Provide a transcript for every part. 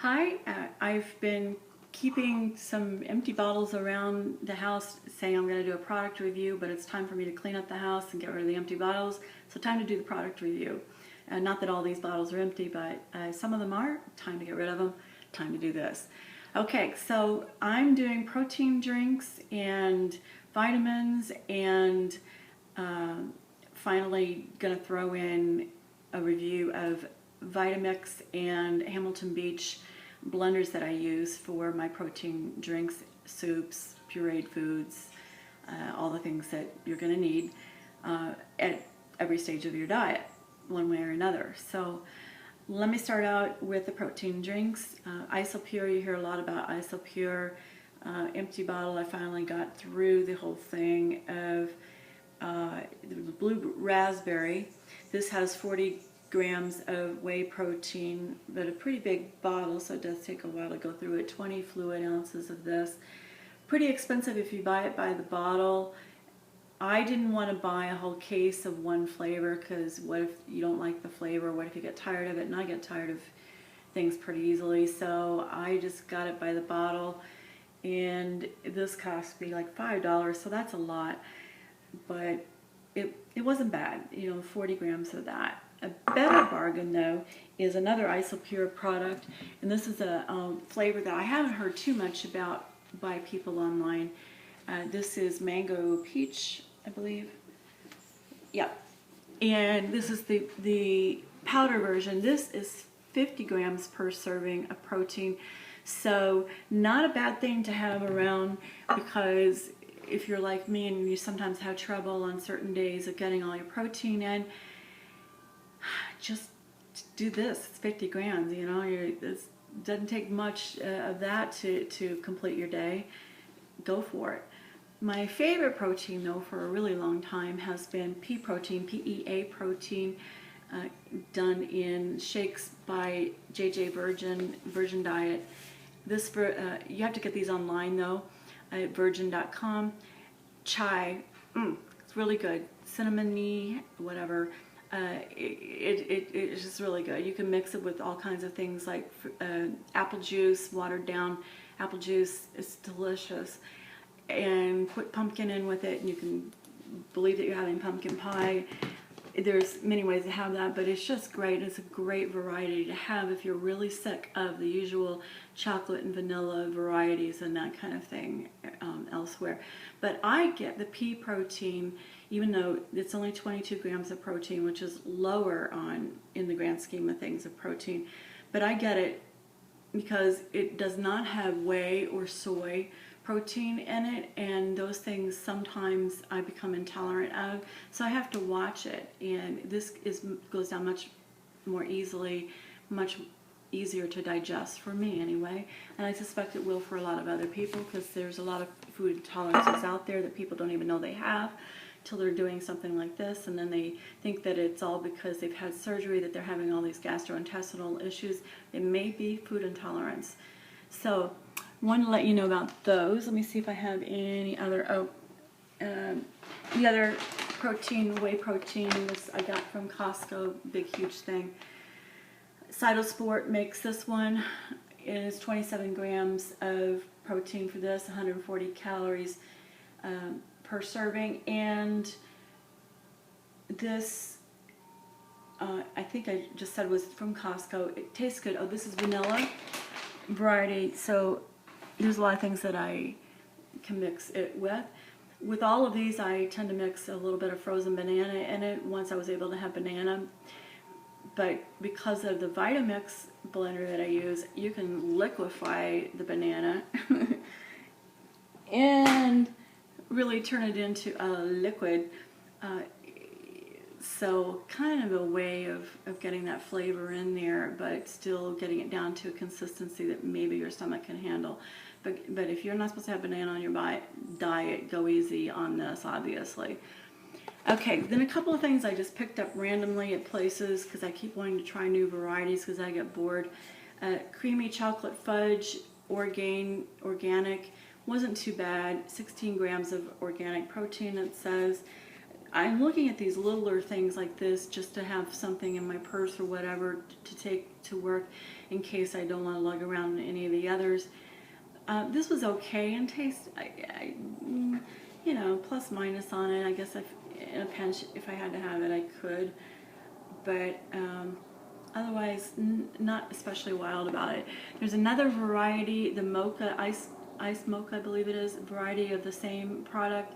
Hi, I've been keeping some empty bottles around the house saying I'm going to do a product review, but it's time for me to clean up the house and get rid of the empty bottles. So time to do the product review. Not that all these bottles are empty, but some of them are. Time to get rid of them. Time to do this. Okay, so I'm doing protein drinks and vitamins and finally going to throw in a review of VitaMix and Hamilton Beach blenders that I use for my protein drinks, soups, pureed foods, all the things that you're going to need at every stage of your diet, one way or another. So let me start out with the protein drinks. Isopure, you hear a lot about Isopure. Empty bottle, I finally got through the whole thing of the blue raspberry. This has 40 grams of whey protein, but a pretty big bottle, so it does take a while to go through it. 20 fluid ounces of this. Pretty expensive if you buy it by the bottle. I didn't want to buy a whole case of one flavor because what if you don't like the flavor? What if you get tired of it? And I get tired of things pretty easily, so I just got it by the bottle, and this cost me like $5, so that's a lot, but it wasn't bad, 40 grams of that. A better bargain, though, is another Isopure product, and this is a flavor that I haven't heard too much about by people online. This is mango peach, I believe. Yep. And this is the powder version. This is 50 grams per serving of protein, so not a bad thing to have around, because if you're like me and you sometimes have trouble on certain days of getting all your protein in, just do this. It's 50 grams, it doesn't take much of that to complete your day. Go for it. My favorite protein, though, for a really long time has been pea protein, PEA protein, done in shakes by JJ Virgin Diet. This you have to get these online, though, at virgin.com. Chai, it's really good. Cinnamony, whatever. It's just really good. You can mix it with all kinds of things like apple juice, watered down apple juice. It's delicious. And put pumpkin in with it, and you can believe that you're having pumpkin pie. There's many ways to have that, but it's just great. It's a great variety to have if you're really sick of the usual chocolate and vanilla varieties and that kind of thing elsewhere. But I get the pea protein, even though it's only 22 grams of protein, which is lower in the grand scheme of things of protein. But I get it because it does not have whey or soy protein in it, and those things sometimes I become intolerant of, so I have to watch it, and this goes down much more easily, much easier to digest for me anyway, and I suspect it will for a lot of other people, because there's a lot of food intolerances out there that people don't even know they have till they're doing something like this, and then they think that it's all because they've had surgery that they're having all these gastrointestinal issues. It may be food intolerance. So wanted to let you know about those. Let me see if I have any other. The other protein, whey protein, this I got from Costco, big huge thing. Cytosport makes this one. It is 27 grams of protein for this, 140 calories per serving, and this I think I just said was from Costco. It tastes good. Oh, this is vanilla variety, so there's a lot of things that I can mix it with. With all of these, I tend to mix a little bit of frozen banana in it once I was able to have banana. But because of the VitaMix blender that I use, you can liquefy the banana and really turn it into a liquid. So kind of a way of getting that flavor in there, but still getting it down to a consistency that maybe your stomach can handle. But if you're not supposed to have banana on your diet, go easy on this, obviously. Okay, then a couple of things I just picked up randomly at places because I keep wanting to try new varieties because I get bored. Creamy chocolate fudge, organic, wasn't too bad. 16 grams of organic protein, it says. I'm looking at these littler things like this just to have something in my purse or whatever to take to work in case I don't want to lug around any of the others. This was okay in taste. You know, plus minus on it. I guess in a pinch, if I had to have it, I could. But otherwise, not especially wild about it. There's another variety, the mocha, ice mocha, I believe it is, variety of the same product.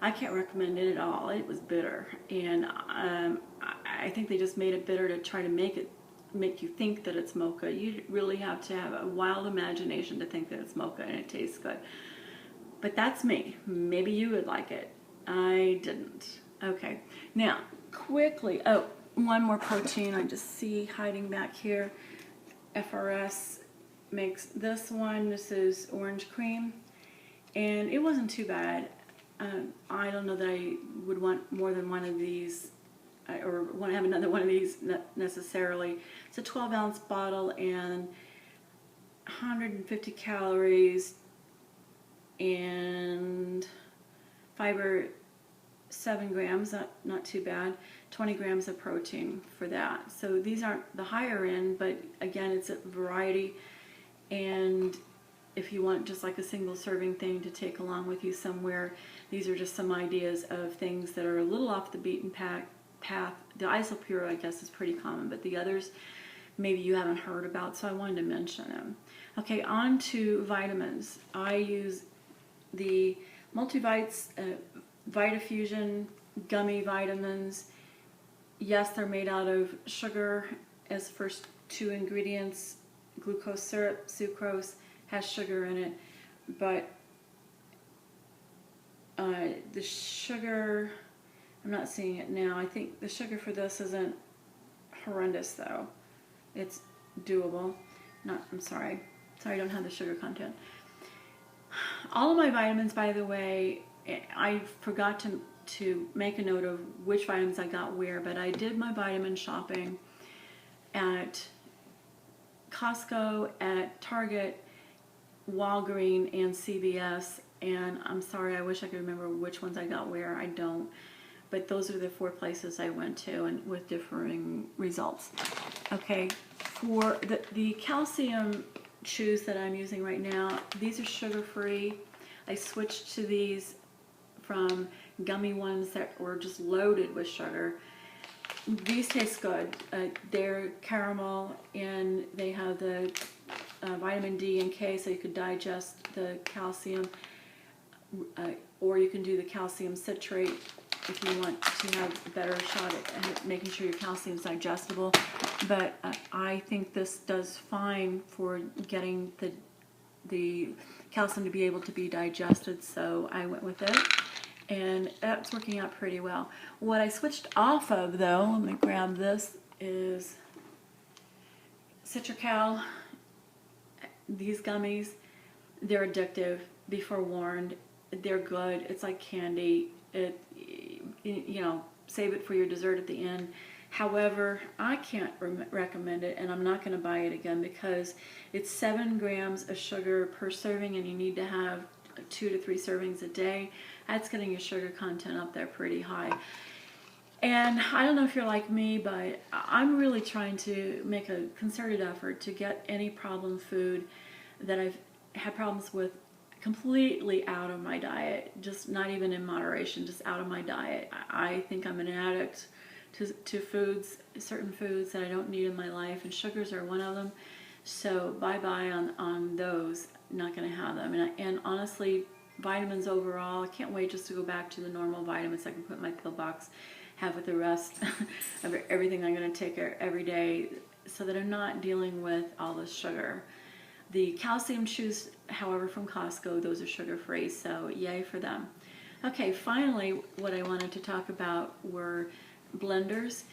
I can't recommend it at all. It was bitter, and I think they just made it bitter to try to make you think that it's mocha. You really have to have a wild imagination to think that it's mocha and it tastes good. But that's me. Maybe you would like it. I didn't. Okay. Now, quickly. Oh, one more protein I just see hiding back here. FRS makes this one. This is orange cream, and it wasn't too bad. I don't know that I would want more than one of these, or want to have another one of these necessarily. It's a 12-ounce bottle and 150 calories and fiber 7 grams, not too bad. 20 grams of protein for that. So these aren't the higher end, but again, it's a variety. And if you want just like a single serving thing to take along with you somewhere, these are just some ideas of things that are a little off the beaten path. The Isopure, I guess, is pretty common, but the others maybe you haven't heard about, so I wanted to mention them. Okay, on to vitamins. I use the Multivites VitaFusion gummy vitamins. Yes, they're made out of sugar as first two ingredients. Glucose syrup, sucrose, has sugar in it, but the sugar, I'm not seeing it now. I think the sugar for this isn't horrendous though. It's doable. I'm sorry. Sorry, I don't have the sugar content. All of my vitamins, by the way, I forgot to make a note of which vitamins I got where, but I did my vitamin shopping at Costco, at Target, Walgreens, and CVS, and I'm sorry, I wish I could remember which ones I got where. I don't, but those are the 4 places I went to, and with differing results. Okay, for the calcium chews that I'm using right now, these are sugar-free. I switched to these from gummy ones that were just loaded with sugar. These taste good. They're caramel, and they have the vitamin D and K, so you could digest the calcium, or you can do the calcium citrate if you want to have a better shot at making sure your calcium is digestible. But I think this does fine for getting the calcium to be able to be digested, so I went with it. And that's working out pretty well. What I switched off of, though, let me grab this, is Citracal. These gummies, they're addictive. Be forewarned. They're good. It's like candy. You know, save it for your dessert at the end. However, I can't recommend it, and I'm not going to buy it again because it's 7 grams of sugar per serving, and you need to have 2 to 3 servings a day. That's getting your sugar content up there pretty high. And I don't know if you're like me, but I'm really trying to make a concerted effort to get any problem food that I've had problems with completely out of my diet, just not even in moderation, just out of my diet. I think I'm an addict to foods, certain foods that I don't need in my life, and sugars are one of them. So bye-bye on those. Not going to have them. And honestly, vitamins overall, I can't wait just to go back to the normal vitamins I can put in my pill box, have with the rest of everything I'm going to take every day, so that I'm not dealing with all this sugar. The calcium chews, however, from Costco, those are sugar-free, so yay for them. Okay, finally, what I wanted to talk about were blenders.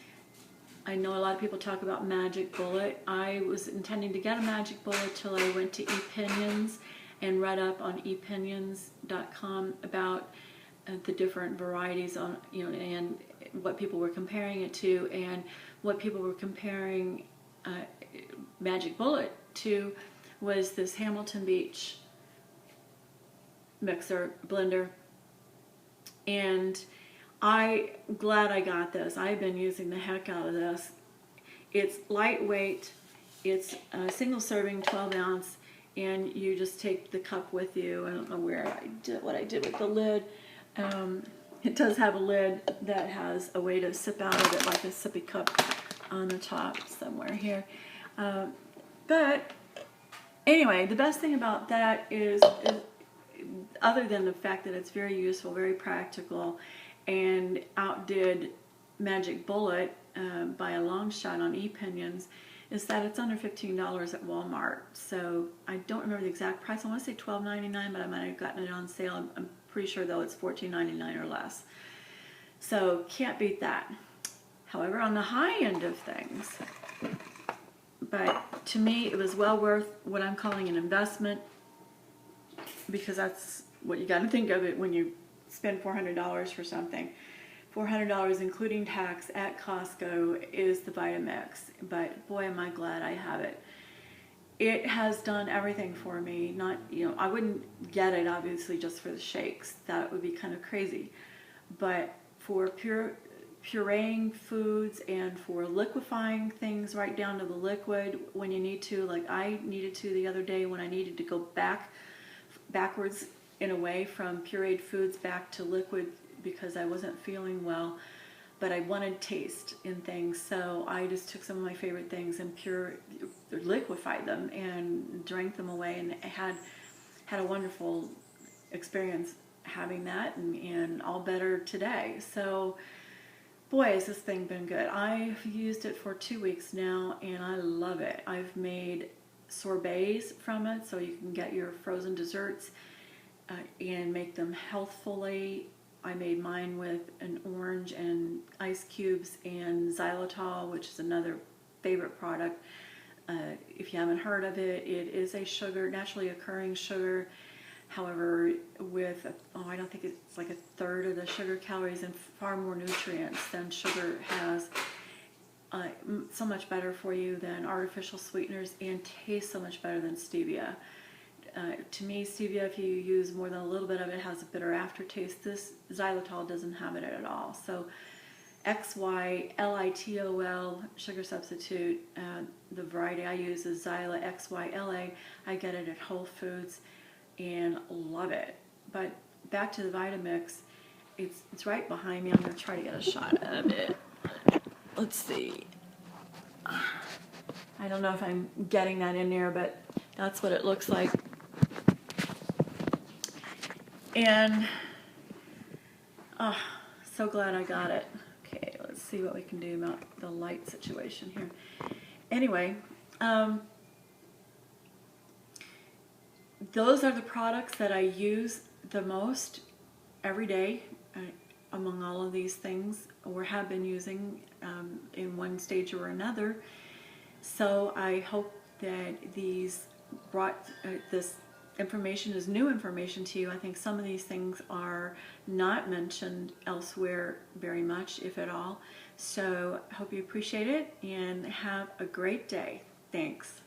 I know a lot of people talk about Magic Bullet. I was intending to get a Magic Bullet till I went to ePinions and read up on ePinions.com about the different varieties on, and what people were comparing it to, and what people were comparing Magic Bullet to was this Hamilton Beach mixer blender. And I'm glad I got this. I've been using the heck out of this. It's lightweight. It's a single serving, 12 ounce, and you just take the cup with you. I don't know what I did with the lid. It does have a lid that has a way to sip out of it, like a sippy cup on the top somewhere here. But anyway, the best thing about that is other than the fact that it's very useful, very practical, and outdid Magic Bullet by a long shot on e-pinions, is that it's under $15 at Walmart. So I don't remember the exact price. I want to say $12.99, but I might have gotten it on sale. I'm pretty sure though it's $14.99 or less. So can't beat that. However, on the high end of things, but to me it was well worth what I'm calling an investment, because that's what you got to think of it when you spend $400 for something. $400 including tax at Costco is the VitaMix, but boy am I glad I have it. It has done everything for me. Not, I wouldn't get it obviously just for the shakes. That would be kind of crazy. But for pureeing foods and for liquefying things right down to the liquid when you need to, like I needed to the other day when I needed to go backwards in a way from pureed foods back to liquid because I wasn't feeling well, but I wanted taste in things, so I just took some of my favorite things and liquefied them and drank them away, and had a wonderful experience having that, and all better today. So boy, has this thing been good. I've used it for 2 weeks now and I love it. I've made sorbets from it, so you can get your frozen desserts and make them healthfully. I made mine with an orange and ice cubes and xylitol, which is another favorite product. If you haven't heard of it, it is a sugar, naturally occurring sugar. However, with, I don't think it's like a third of the sugar calories and far more nutrients than sugar has. So much better for you than artificial sweeteners, and tastes so much better than stevia. To me, stevia, if you use more than a little bit of it, has a bitter aftertaste. This xylitol doesn't have it at all. So XYLITOL, sugar substitute. The variety I use is Xyla XYLA. I get it at Whole Foods and love it. But back to the VitaMix, it's right behind me. I'm going to try to get a shot of it. Let's see. I don't know if I'm getting that in there, but that's what it looks like. And so glad I got it. Okay, let's see what we can do about the light situation here. Anyway, those are the products that I use the most every day among all of these things, or have been using in one stage or another. So I hope that these brought this information is new information to you. I think some of these things are not mentioned elsewhere very much, if at all. So I hope you appreciate it and have a great day. Thanks.